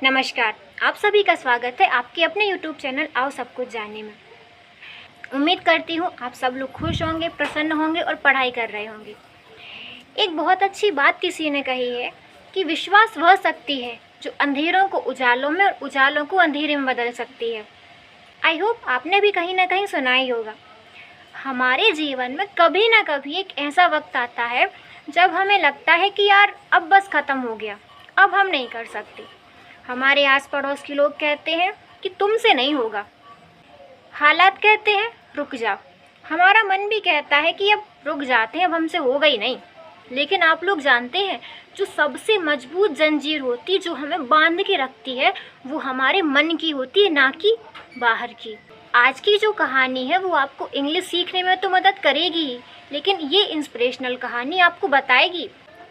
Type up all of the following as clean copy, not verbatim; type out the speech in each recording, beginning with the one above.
नमस्कार। आप सभी का स्वागत है आपके अपने YouTube चैनल आओ सब कुछ जानने में। उम्मीद करती हूँ आप सब लोग खुश होंगे, प्रसन्न होंगे और पढ़ाई कर रहे होंगे। एक बहुत अच्छी बात किसी ने कही है कि विश्वास वह शक्ति है जो अंधेरों को उजालों में और उजालों को अंधेरे में बदल सकती है। आई होप आपने भी कहीं ना कहीं सुना ही होगा। हमारे जीवन में कभी ना कभी एक ऐसा वक्त आता है जब हमें लगता है कि यार अब बस ख़त्म हो गया, अब हम नहीं कर सकते। हमारे आस पड़ोस के लोग कहते हैं कि तुमसे नहीं होगा, हालात कहते हैं रुक जाओ। हमारा मन भी कहता है कि अब रुक जाते हैं, अब हमसे होगा ही नहीं। लेकिन आप लोग जानते हैं जो सबसे मजबूत जंजीर होती जो हमें बांध के रखती है वो हमारे मन की होती है, ना कि बाहर की। आज की जो कहानी है वो आपको इंग्लिश सीखने में तो मदद करेगी ही, लेकिन ये इंस्पिरेशनल कहानी आपको बताएगी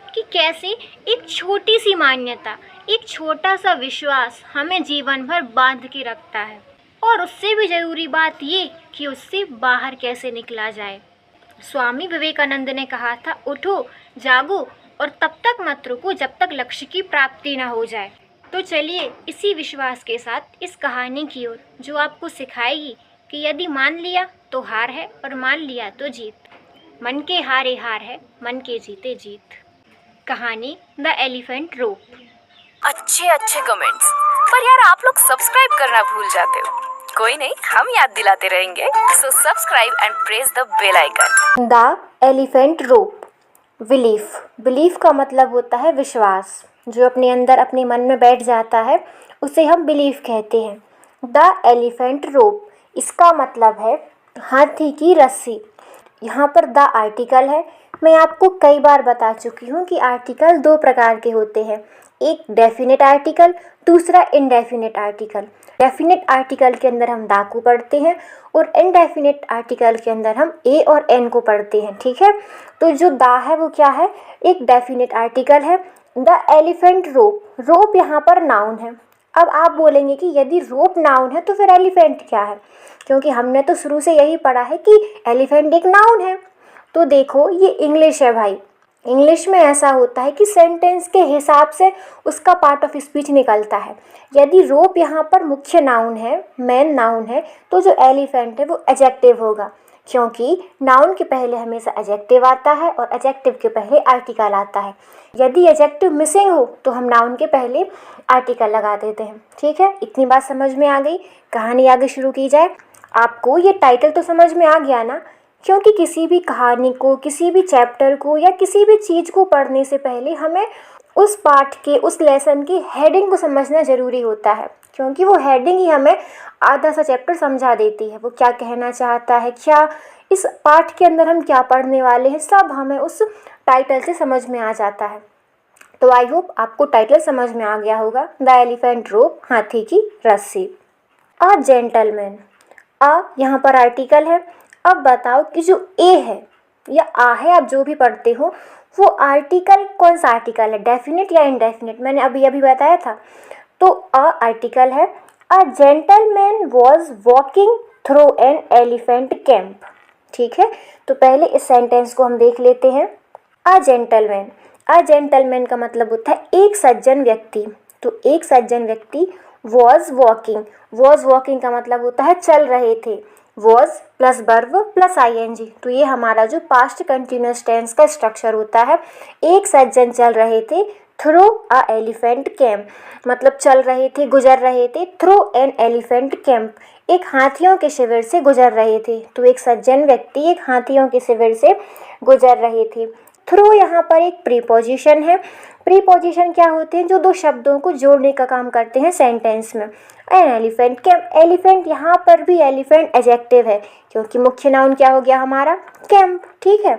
कि कैसे एक छोटी सी मान्यता, एक छोटा सा विश्वास हमें जीवन भर बांध के रखता है। और उससे भी ज़रूरी बात ये कि उससे बाहर कैसे निकला जाए। स्वामी विवेकानंद ने कहा था, उठो जागो और तब तक मत रुको जब तक लक्ष्य की प्राप्ति ना हो जाए। तो चलिए इसी विश्वास के साथ इस कहानी की ओर, जो आपको सिखाएगी कि यदि मान लिया तो हार है और मान लिया तो जीत। मन के हारे हार है, मन के जीते जीत। कहानी द एलिफेंट रोप। अच्छे कमेंट्स, पर यार आप लोग सब्सक्राइब करना भूल जाते हो। कोई नहीं, हम याद दिलाते रहेंगे। So subscribe and press the bell icon. The elephant rope. Belief का मतलब होता है विश्वास, जो अपने अंदर अपने मन में बैठ जाता है उसे हम बिलीफ कहते हैं। द एलिफेंट रोप, इसका मतलब है हाथी की रस्सी। यहाँ पर द आर्टिकल है। मैं आपको कई बार बता चुकी हूँ कि आर्टिकल दो प्रकार के होते हैं, एक डेफिनेट आर्टिकल, दूसरा इनडेफिनेट आर्टिकल। डेफिनेट आर्टिकल के अंदर हम दा को पढ़ते हैं और इनडेफिनेट आर्टिकल के अंदर हम ए और एन को पढ़ते हैं, ठीक है। तो जो दा है वो क्या है, एक डेफिनेट आर्टिकल है। द एलिफेंट रोप, रोप यहाँ पर नाउन है। अब आप बोलेंगे कि यदि रोप नाउन है तो फिर एलिफेंट क्या है, क्योंकि हमने तो शुरू से यही पढ़ा है कि एलिफेंट एक नाउन है। तो देखो ये इंग्लिश है भाई, इंग्लिश में ऐसा होता है कि सेंटेंस के हिसाब से उसका पार्ट ऑफ स्पीच निकलता है। यदि रोप यहाँ पर मुख्य नाउन है, मेन नाउन है, तो जो एलिफेंट है वो एडजेक्टिव होगा, क्योंकि नाउन के पहले हमेशा एडजेक्टिव आता है और एडजेक्टिव के पहले आर्टिकल आता है। यदि एडजेक्टिव मिसिंग हो तो हम नाउन के पहले आर्टिकल लगा देते हैं, ठीक है। इतनी बात समझ में आ गई, कहानी आगे शुरू की जाए। आपको ये टाइटल तो समझ में आ गया ना, क्योंकि किसी भी कहानी को, किसी भी चैप्टर को या किसी भी चीज़ को पढ़ने से पहले हमें उस पाठ के, उस लेसन की हेडिंग को समझना ज़रूरी होता है, क्योंकि वो हेडिंग ही हमें आधा सा चैप्टर समझा देती है। वो क्या कहना चाहता है, क्या इस पाठ के अंदर हम क्या पढ़ने वाले हैं, सब हमें उस टाइटल से समझ में आ जाता है। तो आई होप आपको टाइटल समझ में आ गया होगा, द एलिफेंट रोप, हाथी की रस्सी। अ जेंटलमैन, अ यहाँ पर आर्टिकल है। अब बताओ कि जो ए है या आ है, आप जो भी पढ़ते हो, वो आर्टिकल कौन सा आर्टिकल है, डेफिनेट या इनडेफिनेट, मैंने अभी बताया था। तो अ आर्टिकल है। A gentleman was walking through an elephant camp, ठीक है। तो पहले इस सेंटेंस को हम देख लेते हैं। अ जेंटलमैन, अ जेंटलमैन का मतलब होता है एक सज्जन व्यक्ति। तो एक सज्जन व्यक्ति वॉज वॉकिंग, वॉज वॉकिंग का मतलब होता है चल रहे थे। Was plus verb plus ING, तो ये हमारा जो पास्ट कंटिन्यूअस टेंस का स्ट्रक्चर होता है। एक सज्जन चल रहे थे, थ्रू अ एलिफेंट कैंप, मतलब चल रहे थे, गुजर रहे थे, थ्रू एन एलिफेंट कैंप, एक हाथियों के शिविर से गुजर रहे थे। तो एक सज्जन व्यक्ति एक हाथियों के शिविर से गुजर रहे थे। थ्रू यहाँ पर एक प्रीपोजिशन है। प्रीपोजिशन क्या होते हैं, जो दो शब्दों को जोड़ने का काम करते हैं सेंटेंस में। एन एलिफेंट कैंप, एलिफेंट यहाँ पर भी एलिफेंट एडजेक्टिव है, क्योंकि मुख्य नाउन क्या हो गया हमारा, कैंप, ठीक है।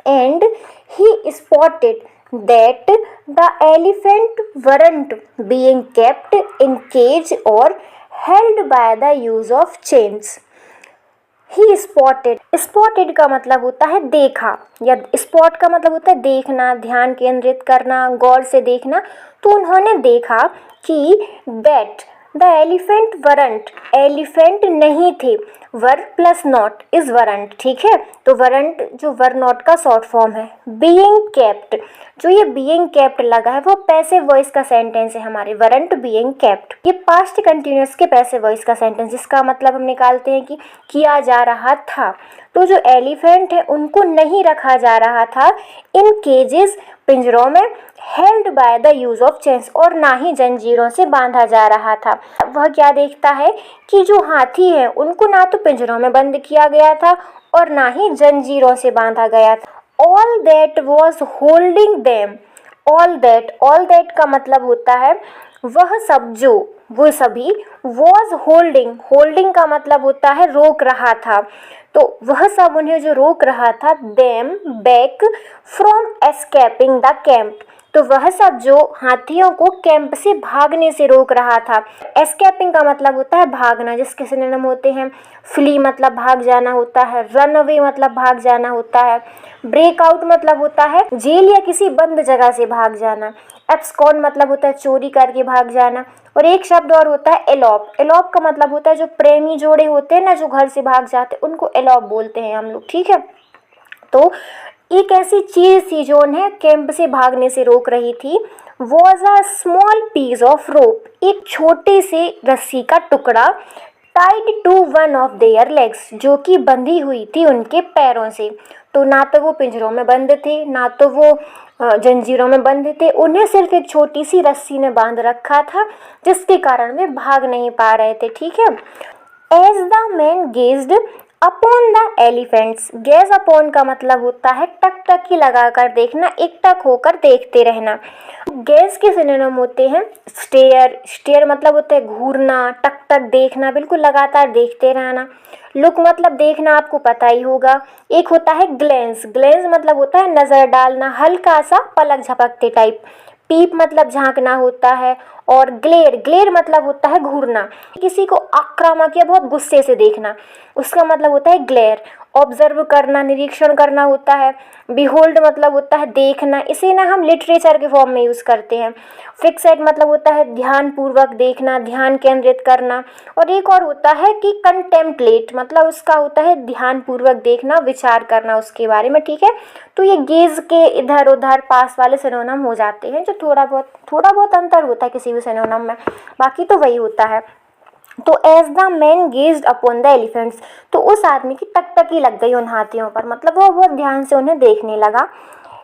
And he spotted that the elephant weren't being kept in cage और held by the use of chains. He spotted, spotted का मतलब होता है देखा, या स्पॉट का मतलब होता है देखना, ध्यान केंद्रित करना, गौर से देखना। तो उन्होंने देखा कि that, the elephant weren't, elephant नहीं थे, वर प्लस नॉट इज वरंट, ठीक है। तो वरंट जो वर नॉट का शॉर्ट फॉर्म है। बीइंग केप्ट, जो ये बीइंग केप्ट लगा है वो पैसिव वॉइस का सेंटेंस है हमारे, वरंट बीइंग केप्ट। ये पास्ट कंटिन्यूअस के पैसिव वॉइस का सेंटेंस, जिसका मतलब हम निकालते हैं कि किया जा रहा था। तो जो एलिफेंट है उनको नहीं रखा जा रहा था इन केजेस, पिंजरों में, held by the use of chains, और ना ही जंजीरों से बांधा जा रहा था। वह क्या देखता है कि जो हाथी है उनको ना तो पिंजरों में बंद किया गया था और ना ही जंजीरों से बांधा गया था। All that was holding them, all that का मतलब होता है वह सब जो, वो सभी, वॉज होल्डिंग, होल्डिंग का मतलब होता है रोक रहा था, तो वह सब उन्हें जो रोक रहा था, them back from escaping the camp, तो वह सब जो हाथियों को कैंप से भागने से रोक रहा था। एस्केपिंग का मतलब होता है भागना, जिसके सिनोनिम होते हैं फ्ली मतलब भाग जाना होता है, रन अवे मतलब भाग जाना होता है, ब्रेक आउट मतलब होता है जेल या किसी बंद जगह से भाग जाना, एब्सकॉन्ड मतलब होता है चोरी करके भाग जाना, और एक शब्द और होता है एलॉप। एलॉप का मतलब होता है जो प्रेमी जोड़े होते हैं ना जो घर से भाग जाते हैं, उनको एलॉप बोलते हैं हम लोग, ठीक है। तो एक ऐसी चीज थी जो उन्हें कैंप से भागने से रोक रही थी, was a small piece of rope, एक छोटे से रस्सी का टुकड़ा, tied to one of their legs, जो कि बंधी हुई थी उनके पैरों से। तो ना तो वो पिंजरों में बंद थे, ना तो वो जंजीरों में बंद थे, उन्हें सिर्फ एक छोटी सी रस्सी ने बांध रखा था, जिसके कारण वे भाग नहीं पा रहे थे, ठीक है। As the man gazed upon the elephants, gaze upon का मतलब होता है टकटकी लगाकर देखना, एकटक होकर देखते रहना। गेज के सिनोनिम होते हैं स्टेयर, स्टेयर मतलब होता है घूरना, टकटक देखना, बिल्कुल लगातार देखते रहना। लुक मतलब देखना, आपको पता ही होगा। एक होता है ग्लेंस, ग्लेंस मतलब होता है नज़र डालना, हल्का सा पलक झपकते टाइप। पीप मतलब झांकना होता है, और ग्लेर, ग्लेर मतलब होता है घूरना, किसी को आक्रामक या बहुत गुस्से से देखना, उसका मतलब होता है ग्लेर। ऑब्जर्व करना, निरीक्षण करना होता है। बिहोल्ड मतलब होता है देखना, इसे ना हम लिटरेचर के फॉर्म में यूज़ करते हैं। फिक्सेड मतलब होता है ध्यानपूर्वक देखना, ध्यान केंद्रित करना। और एक और होता है कि कंटेम्पलेट, मतलब उसका होता है ध्यानपूर्वक देखना, विचार करना उसके बारे में, ठीक है। तो ये गेज के इधर उधर पास वाले सिनोनिम हो जाते हैं, जो थोड़ा बहुत अंतर होता है किसी भी सिनोनिम में, बाकी तो वही होता है। तो as the man gazed upon the elephants, तो उस आदमी की टकटकी लग गई उन हाथियों पर, मतलब वो बहुत ध्यान से उन्हें देखने लगा।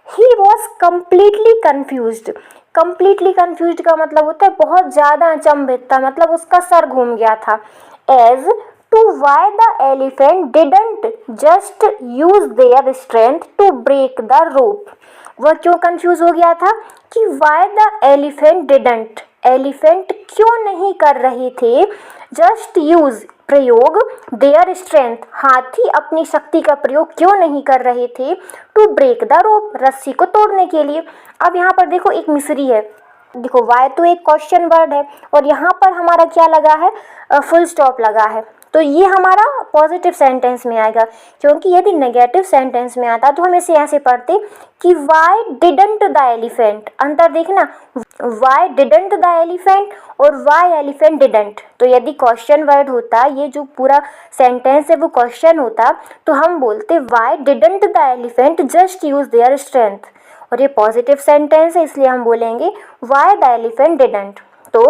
He was completely confused, completely confused का मतलब होता है बहुत ज़्यादा अचंभित था, मतलब उसका सर घूम गया था। As to why the elephant didn't just use their strength to break the rope, वह क्यों कंफ्यूज हो गया था कि why the elephant didn't, elephant क्यों नहीं कर रहे थे जस्ट यूज, प्रयोग, देयर स्ट्रेंथ, हाथी अपनी शक्ति का प्रयोग क्यों नहीं कर रहे थे, टू ब्रेक द रोप, रस्सी को तोड़ने के लिए। अब यहाँ पर देखो एक मिसरी है, देखो वाई तो एक क्वेश्चन वर्ड है और यहाँ पर हमारा क्या लगा है, फुल स्टॉप लगा है, तो ये हमारा पॉजिटिव सेंटेंस में आएगा, क्योंकि यदि नेगेटिव सेंटेंस में आता तो हम इसे ऐसे पढ़ते कि वाई डिडंट द एलिफेंट, अंतर देखना, वाई डिडंट द एलिफेंट और वाई एलिफेंट डिडंट। तो यदि क्वेश्चन वर्ड होता, ये जो पूरा सेंटेंस है वो क्वेश्चन होता, तो हम बोलते Y didn't the elephant just use their strength, और ये पॉजिटिव सेंटेंस है इसलिए हम बोलेंगे वाई द एलिफेंट डिडंट। तो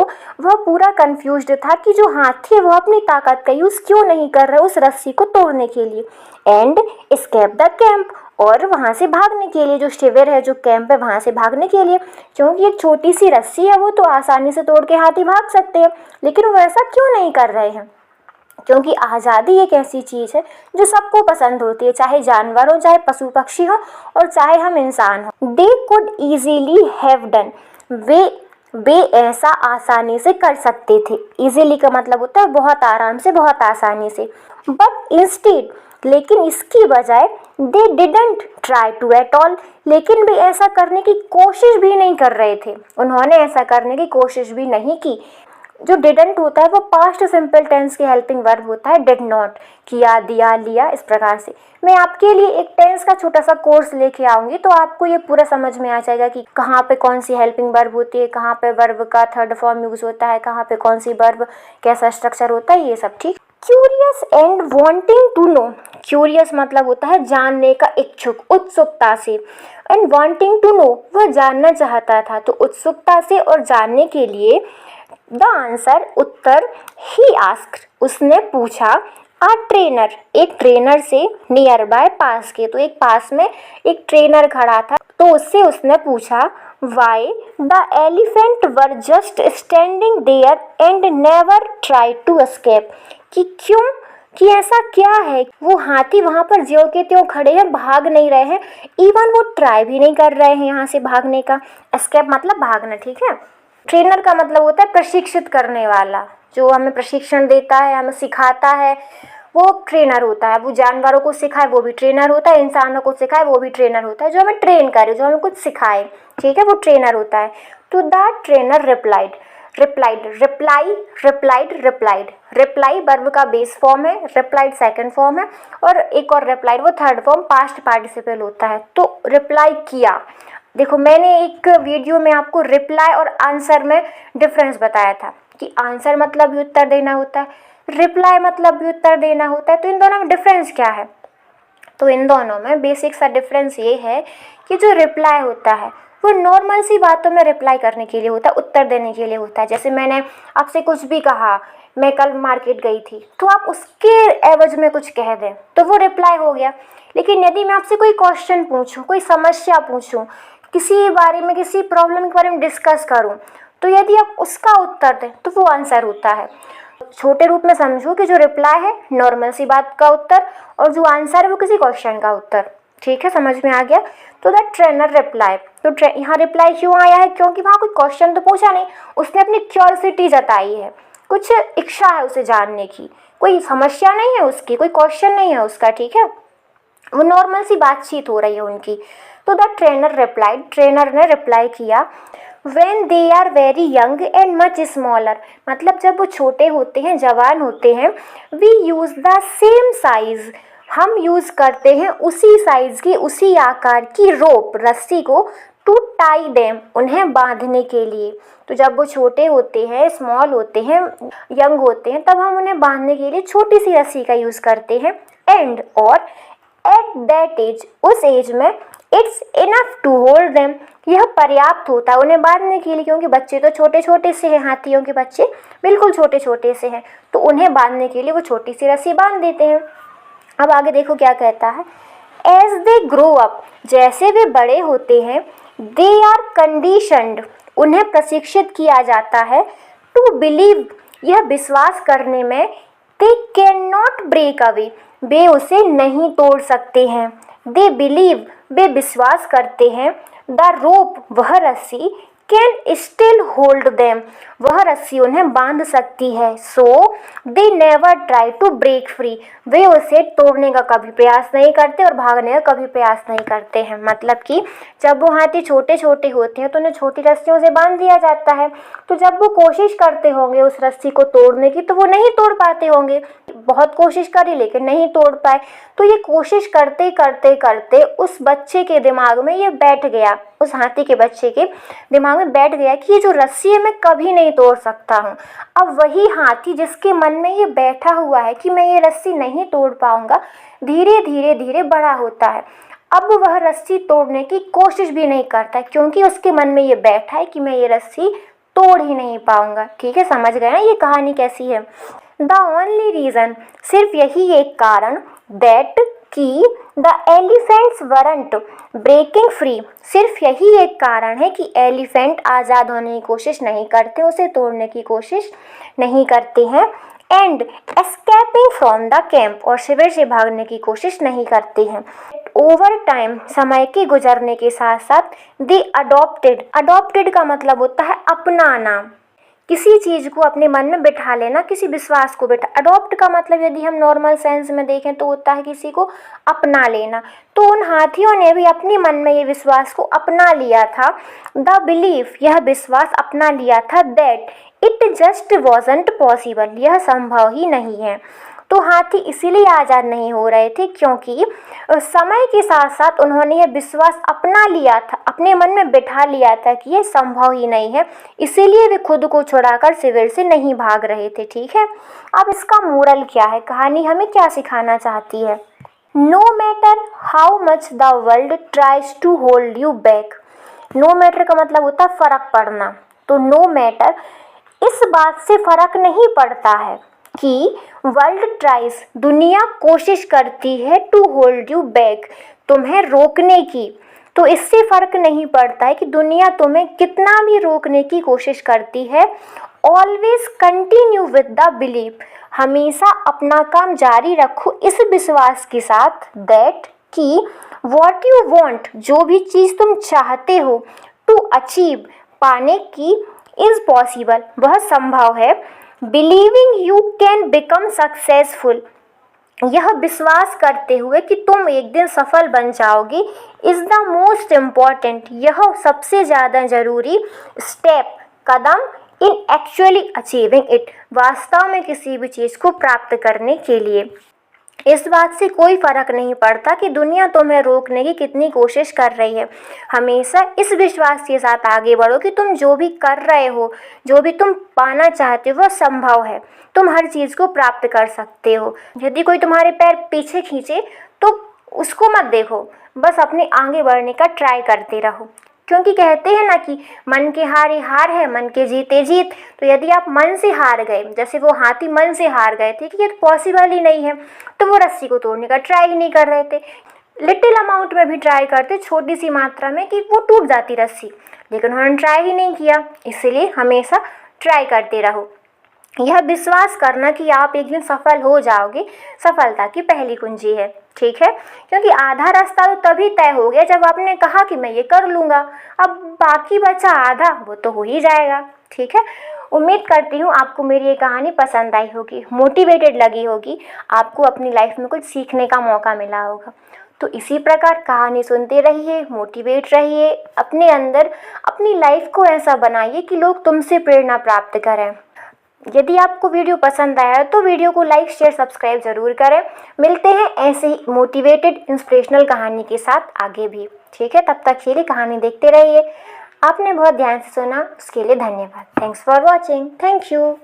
वह पूरा कंफ्यूज्ड था कि जो हाथी है वो अपनी ताकत का यूज़ क्यों नहीं कर रहा उस रस्सी को तोड़ने के लिए, एंड एस्केप द कैंप, और वहाँ से भागने के लिए, जो शिविर है जो कैंप है वहाँ से भागने के लिए, क्योंकि एक छोटी सी रस्सी है वो तो आसानी से तोड़ के हाथी भाग सकते हैं, लेकिन वो ऐसा क्यों नहीं कर रहे हैं, क्योंकि आज़ादी एक ऐसी चीज़ है जो सबको पसंद होती है, चाहे जानवर हो, चाहे पशु पक्षी हो, और चाहे हम इंसान हो। They could easily have done, वे ऐसा आसानी से कर सकते थे। इजीली का मतलब होता है बहुत आराम से, बहुत आसानी से। बट इंस्टेड, लेकिन इसकी बजाय, they didn't try to at all, लेकिन वे ऐसा करने की कोशिश भी नहीं कर रहे थे, उन्होंने ऐसा करने की कोशिश भी नहीं की। जो डिडंट होता है वो पास्ट सिंपल टेंस के हेल्पिंग वर्ब होता है, डिड नॉट, किया, दिया, लिया, इस प्रकार से। मैं आपके लिए एक टेंस का छोटा सा कोर्स लेके आऊँगी तो आपको ये पूरा समझ में आ जाएगा कि कहाँ पे कौन सी हेल्पिंग वर्ब होती है, कहाँ पे वर्ब का थर्ड फॉर्म यूज़ होता है, कहाँ पे कौन सी वर्ब कैसा स्ट्रक्चर होता है, ये सब। ठीक। Curious and wanting to know. Curious मतलब होता है जानने का इच्छुक, उत्सुकता से, एंड वांटिंग टू नो वह जानना चाहता था, तो उत्सुकता से और जानने के लिए। The answer Uttar, he asked उसने पूछा, आ ट्रेनर एक ट्रेनर से, नियर बाय पास के, तो एक पास में एक ट्रेनर खड़ा था तो उससे उसने पूछा, why the elephant were just standing there and never try to escape, कि क्यों, कि ऐसा क्या है वो हाथी वहाँ पर ज्यों के त्यों खड़े हैं, भाग नहीं रहे हैं, इवन वो ट्राई भी नहीं कर रहे हैं यहाँ से भागने का। एस्केप मतलब भागना। ठीक है। ट्रेनर का मतलब होता है प्रशिक्षित करने वाला, जो हमें प्रशिक्षण देता है, हमें सिखाता है, वो ट्रेनर होता है। वो जानवरों को सिखाए वो भी ट्रेनर होता है, इंसानों को सिखाए वो भी ट्रेनर होता है, जो हमें ट्रेन करे, जो हमें कुछ सिखाए। ठीक है, वो ट्रेनर होता है। तो the trainer reply, reply verb का बेस फॉर्म है, रिप्लाइड सेकंड फॉर्म है, और एक और रिप्लाइड वो थर्ड फॉर्म पास्ट पार्टिसिपल होता है। तो रिप्लाई किया। देखो मैंने एक वीडियो में आपको रिप्लाई और आंसर में डिफरेंस बताया था कि आंसर मतलब भी उत्तर देना होता है, रिप्लाई मतलब भी उत्तर देना होता है। तो इन दोनों में डिफरेंस क्या है? तो इन दोनों में बेसिक सा डिफरेंस ये है कि जो रिप्लाई होता है वो नॉर्मल सी बातों में रिप्लाई करने के लिए होता है, उत्तर देने के लिए होता है। जैसे मैंने आपसे कुछ भी कहा, मैं कल मार्केट गई थी, तो आप उसके एवज में कुछ कह दें तो वो रिप्लाई हो गया। लेकिन यदि मैं आपसे कोई क्वेश्चन पूछूं, कोई समस्या पूछूं, किसी बारे में, किसी प्रॉब्लम के बारे में डिस्कस करूं, तो यदि आप उसका उत्तर दें तो वो आंसर होता है। छोटे रूप में समझो कि जो रिप्लाई है नॉर्मल सी बात का उत्तर, और जो आंसर है वो किसी क्वेश्चन का उत्तर। ठीक है, समझ में आ गया? तो द ट्रेनर रिप्लाई, तो यहाँ रिप्लाई क्यों आया है? क्योंकि वहाँ कोई क्वेश्चन तो पूछा नहीं, उसने अपनी क्यूरियोसिटी जताई है, कुछ इच्छा है उसे जानने की, कोई समस्या नहीं है उसकी, कोई क्वेश्चन नहीं है उसका। ठीक है, वो नॉर्मल सी बातचीत हो रही है उनकी। तो द ट्रेनर रिप्लाइड, ट्रेनर ने रिप्लाई किया, When they are very young and much smaller, मतलब जब वो छोटे होते हैं, जवान होते हैं, we use the same size, हम यूज़ करते हैं उसी साइज़ की, उसी आकार की रोप, रस्सी को, टू टाई देम, उन्हें बांधने के लिए। तो जब वो छोटे होते हैं, स्मॉल होते हैं, यंग होते हैं, तब हम उन्हें बांधने के लिए छोटी सी रस्सी का यूज़ करते हैं। एंड और एट दैट एज, उस एज में, it's enough to hold them, यह पर्याप्त होता है उन्हें बांधने के लिए, क्योंकि बच्चे तो छोटे छोटे से हैं, हाथियों के बच्चे बिल्कुल छोटे छोटे से हैं, तो उन्हें बांधने के लिए वो छोटी सी रस्सी बांध देते हैं। अब आगे देखो क्या कहता है, एज दे ग्रो अप, जैसे वे बड़े होते हैं, दे आर कंडीशनड, उन्हें प्रशिक्षित किया जाता है, टू बिलीव, यह विश्वास करने में, they can not break away, वे उसे नहीं तोड़ सकते हैं, दे बिलीव, वे विश्वास करते हैं, द रोप, वह रस्सी, कैन स्टिल होल्ड देम, वह रस्सी उन्हें बांध सकती है। So they never try to break free, वे उसे तोड़ने का कभी प्रयास नहीं करते और भागने का कभी प्रयास नहीं करते हैं। मतलब कि जब वो हाथी छोटे छोटे होते हैं तो उन्हें छोटी रस्सियों से बांध दिया जाता है, तो जब वो कोशिश करते होंगे उस रस्सी को तोड़ने की तो वो नहीं तोड़ पाते होंगे, बहुत कोशिश करी लेकिन नहीं तोड़ पाए। तो ये कोशिश करते करते करते उस बच्चे के दिमाग में ये बैठ गया, उस हाथी के बच्चे के दिमाग में बैठ गया कि ये जो रस्सी है मैं कभी नहीं तोड़ सकता हूँ। अब वही हाथी जिसके मन में ये बैठा हुआ है कि मैं ये रस्सी नहीं तोड़ पाऊंगा, धीरे धीरे धीरे बड़ा होता है। अब वह रस्सी तोड़ने की कोशिश भी नहीं करता, क्योंकि उसके मन में ये बैठा है कि मैं ये रस्सी तोड़ ही नहीं पाऊंगा। ठीक है, समझ गए ना ये कहानी कैसी है? द ओनली रीज़न, सिर्फ यही एक कारण, दैट कि the elephants weren't breaking free, सिर्फ यही एक कारण है कि एलिफेंट आज़ाद होने की कोशिश नहीं करते, उसे तोड़ने की कोशिश नहीं करते हैं। And escaping from the camp, और शिविर से भागने की कोशिश नहीं करते हैं। ओवर टाइम, समय के गुजरने के साथ साथ, दे अडॉप्टेड, अडॉप्टेड का मतलब होता है अपनाना, किसी चीज़ को अपने मन में बिठा लेना, किसी विश्वास को बिठा। अडॉप्ट का मतलब यदि हम नॉर्मल सेंस में देखें तो होता है किसी को अपना लेना। तो उन हाथियों ने भी अपने मन में ये विश्वास को अपना लिया था। द बिलीफ, यह विश्वास अपना लिया था, that it just wasn't possible, यह संभव ही नहीं है। तो हाथी इसीलिए आज़ाद नहीं हो रहे थे क्योंकि समय के साथ साथ उन्होंने यह विश्वास अपना लिया था, अपने मन में बिठा लिया था कि यह संभव ही नहीं है, इसीलिए वे खुद को छुड़ाकर शिविर से नहीं भाग रहे थे। ठीक है, अब इसका मोरल क्या है, कहानी हमें क्या सिखाना चाहती है? No matter how much the world tries to hold you back. No matter का मतलब होता है फर्क पड़ना। तो नो मैटर, इस बात से फर्क नहीं पड़ता है कि वर्ल्ड ट्राइज, दुनिया कोशिश करती है, टू होल्ड यू बैक, तुम्हें रोकने की। तो इससे फर्क नहीं पड़ता है कि दुनिया तुम्हें कितना भी रोकने की कोशिश करती है। Always continue with the belief, हमेशा अपना काम जारी रखो इस विश्वास के साथ दैट कि वॉट यू वॉन्ट, जो भी चीज़ तुम चाहते हो, टू अचीव, पाने की, इज़ पॉसिबल, वह संभव है। Believing you can become successful, यह विश्वास करते हुए कि तुम एक दिन सफल बन जाओगे, इज़ द मोस्ट इम्पॉर्टेंट, यह सबसे ज़्यादा ज़रूरी step, Kadam, in actually achieving it, वास्तव में किसी भी चीज़ को प्राप्त करने के लिए। इस बात से कोई फ़र्क नहीं पड़ता कि दुनिया तुम्हें रोकने की कितनी कोशिश कर रही है। हमेशा इस विश्वास के साथ आगे बढ़ो कि तुम जो भी कर रहे हो, जो भी तुम पाना चाहते हो, वह संभव है, तुम हर चीज़ को प्राप्त कर सकते हो। यदि कोई तुम्हारे पैर पीछे खींचे तो उसको मत देखो, बस अपने आगे बढ़ने का ट्राई करते रहो, क्योंकि कहते हैं ना कि मन के हारे हार है, मन के जीते जीत। तो यदि आप मन से हार गए, जैसे वो हाथी मन से हार गए थे कि ये पॉसिबल ही नहीं है, तो वो रस्सी को तोड़ने का ट्राई ही नहीं कर रहे थे। लिटिल अमाउंट में भी ट्राई करते, छोटी सी मात्रा में, कि वो टूट जाती रस्सी, लेकिन उन्होंने ट्राई ही नहीं किया। इसलिए हमेशा ट्राई करते रहो। यह विश्वास करना कि आप एक दिन सफल हो जाओगे, सफलता की पहली कुंजी है। ठीक है, क्योंकि आधा रास्ता तो तभी तय हो गया जब आपने कहा कि मैं ये कर लूँगा, अब बाकी बचा आधा, वो तो हो ही जाएगा। ठीक है, उम्मीद करती हूँ आपको मेरी ये कहानी पसंद आई होगी, मोटिवेटेड लगी होगी, आपको अपनी लाइफ में कुछ सीखने का मौका मिला होगा। तो इसी प्रकार कहानी सुनते रहिए, मोटिवेट रहिए, अपने अंदर अपनी लाइफ को ऐसा बनाइए कि लोग तुमसे प्रेरणा प्राप्त करें। यदि आपको वीडियो पसंद आया तो वीडियो को लाइक, शेयर, सब्सक्राइब जरूर करें। मिलते हैं ऐसे ही मोटिवेटेड इंस्पिरेशनल कहानी के साथ आगे भी। ठीक है, तब तक के लिए कहानी देखते रहिए। आपने बहुत ध्यान से सुना, उसके लिए धन्यवाद। Thanks for watching. Thank you.